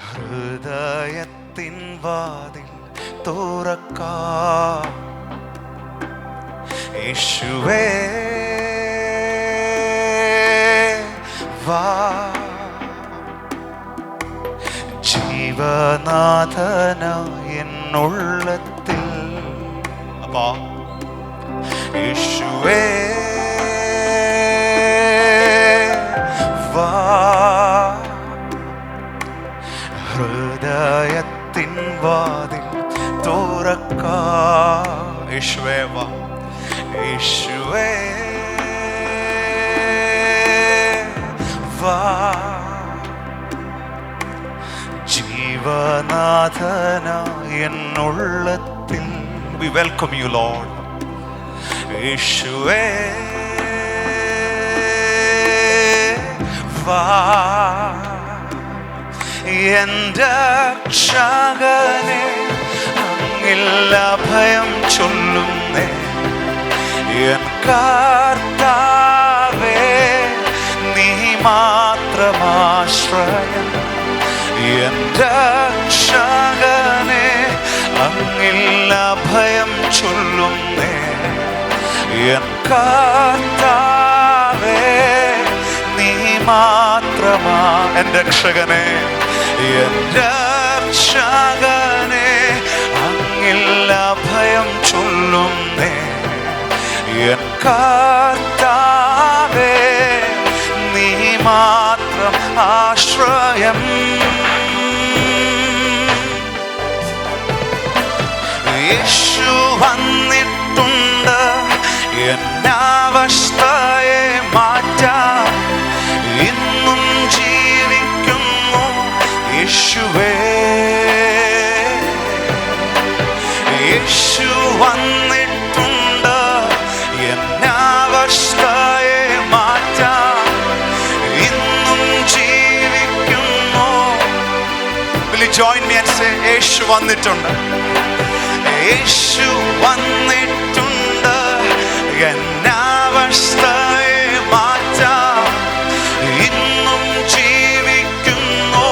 ഹൃദയത്തിൻ വാതിൽ തുറക്കാം യേശുവേ വാ, ജീവനാഥനായ എന്നുള്ളത്തിൽ അപ്പാ യേശുവേ വാ, ഹൃദയത്തിൻ വാതിൽ തുറക്കാം യേശുവേ വാ, യേശുവേ വാ, ജീവനാഥനായ എന്നുള്ളത്തിൽ. We welcome you, Lord. യേശുവേ വാ, എൻ്റെ രക്ഷകനെ അങ്ങിൽ അഭയം ചൊല്ലുന്നേ, എൻ കർത്താവേ നീ മാത്രമാശ്രയം. എൻ്റെ രക്ഷകനെ അങ്ങിൽ അഭയം ചൊല്ലുന്നേ, എൻ കർത്താവേ നീ മാത്രമാ. എൻ്റെ രക്ഷകനെ, എൻ്റെ രക്ഷകനെ അങ്ങിൽ അഭയം ചൊല്ലുന്നേ, എൻ കർത്താവേ നീ മാത്രം ആശ്രയം. യേശു വന്നിട്ടുണ്ട് എന്നവസ്ഥയെ മാറ്റാൻ, ഇന്നും ജീവിക്കുന്നു യേശുവേ. യേശു വന്നിട്ടുണ്ട് എന്നവസ്ഥയെ മാറ്റാൻ, ഇന്നും ജീവിക്കുന്നു. Will you join me and say യേശു വന്നിട്ടുണ്ട്, യേശു വന്നിട്ടുണ്ട് എന്നവസ്ഥയെ മാറ്റാൻ, ഇന്നും ജീവിക്കുന്നു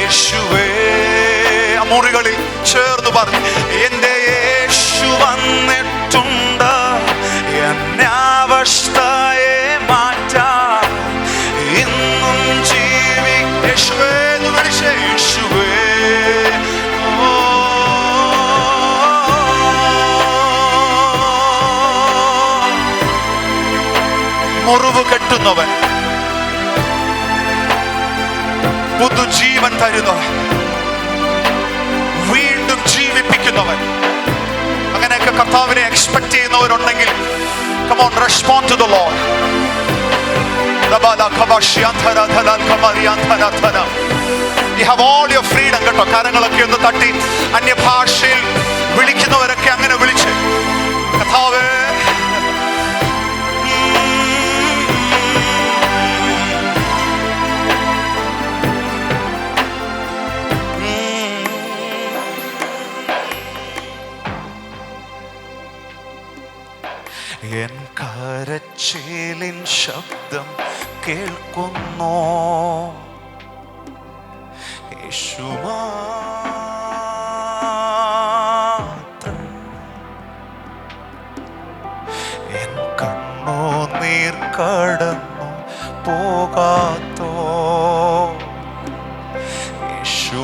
യേശുവേ. മുറികളിൽ ചേർന്ന് പറഞ്ഞു, എൻ്റെ യേശു വന്നിട്ടുണ്ട് എന്നവസ്ഥയെ മാറ്റാൻ, ഇന്നും യേശുവേ എന്ന് വിളിച്ചേ, യേശുവേ മുറിവ് കെട്ടുന്നവൻ, പുതുജീവൻ തരുന്നവൻ, വീണ്ടും ജീവിപ്പിക്കുന്നവൻ. അങ്ങനെയൊക്കെ കർത്താവിനെ expect ചെയ്യുന്നവരുണ്ടെങ്കിൽ come on, respond to the Lord. You have all your freedom കേട്ടോ. കരങ്ങളൊക്കെ ഒന്ന് തട്ടി അന്യഭാഷയിൽ വിളിക്കുന്നവരൊക്കെ അങ്ങനെ വിളിച്ച്, കർത്താവേ എൻ കരച്ചിലിൻ ശബ്ദം കേൾക്കുന്നു യേശു മാത്രം. എൻ കണ്ണുനീർ കടന്നു പോകാത്തോ യേശു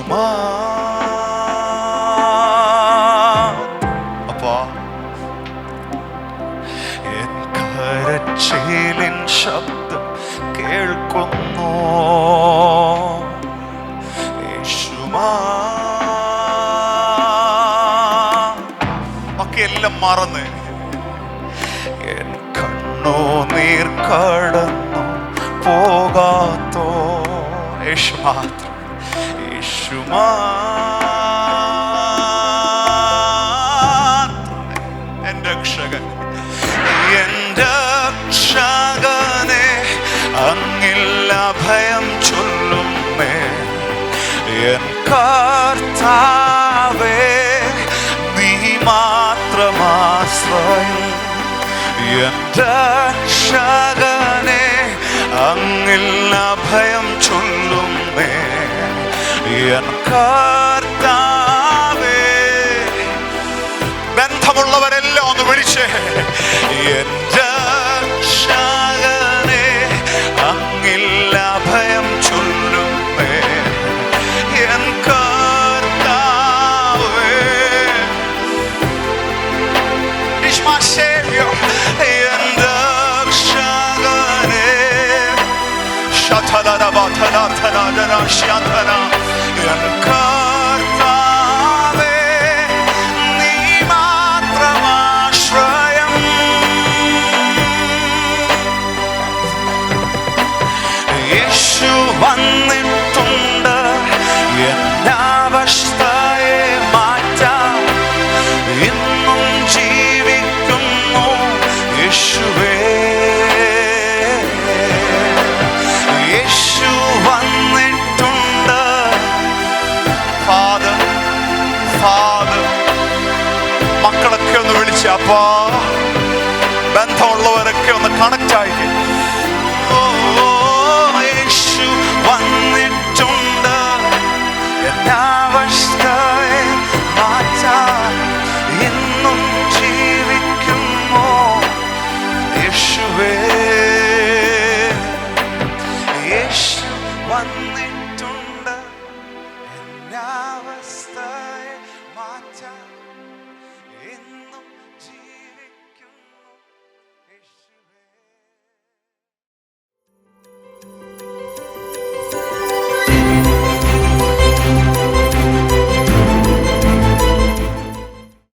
കരച്ചിലിൻ ശബ്ദം കേൾക്കുന്നു യേശു. ബാക്കിയെല്ലാം മറന്ന് എൻ കണ്ണുനീർ കടന്നു പോകാത്തോ യേശു മാത്രം, യേശു മാത്രം എൻ്റെ രക്ഷകൻ. എൻ്റെ രക്ഷകനെ അങ്ങിൽ അഭയം ചൊല്ലുന്നേ, എൻ കർത്താവേ നീ മാത്രമാശ്രയം. എൻ്റെ രക്ഷകനെ അങ്ങിൽ അഭയം ചൊല്ലുന്നേ, എൻ കർത്താവേ. ബന്ധമുള്ളവരെല്ലാം ഒന്ന് വിളിച്ചേ, എന്റെ രക്ഷകനെ അങ്ങിൽ അഭയം ചൊല്ലുന്നേ. എൻ കർത്താവേ, He's my Savior. എന്റെ രക്ഷകനെ എൻ കർത്താവേ, നീ മാത്രമാശ്രയം. യേശു വന്നിട്ടുണ്ട് എന്നവസ്ഥയെ മാറ്റാൻ. ഇന്നും ജീവിക്കുന്നു യേശുവേ. യേശു വന്നിട്ടുണ്ട്. ഫാദർ, മക്കളൊക്കെ ഒന്ന് വിളിച്ച അപ്പാ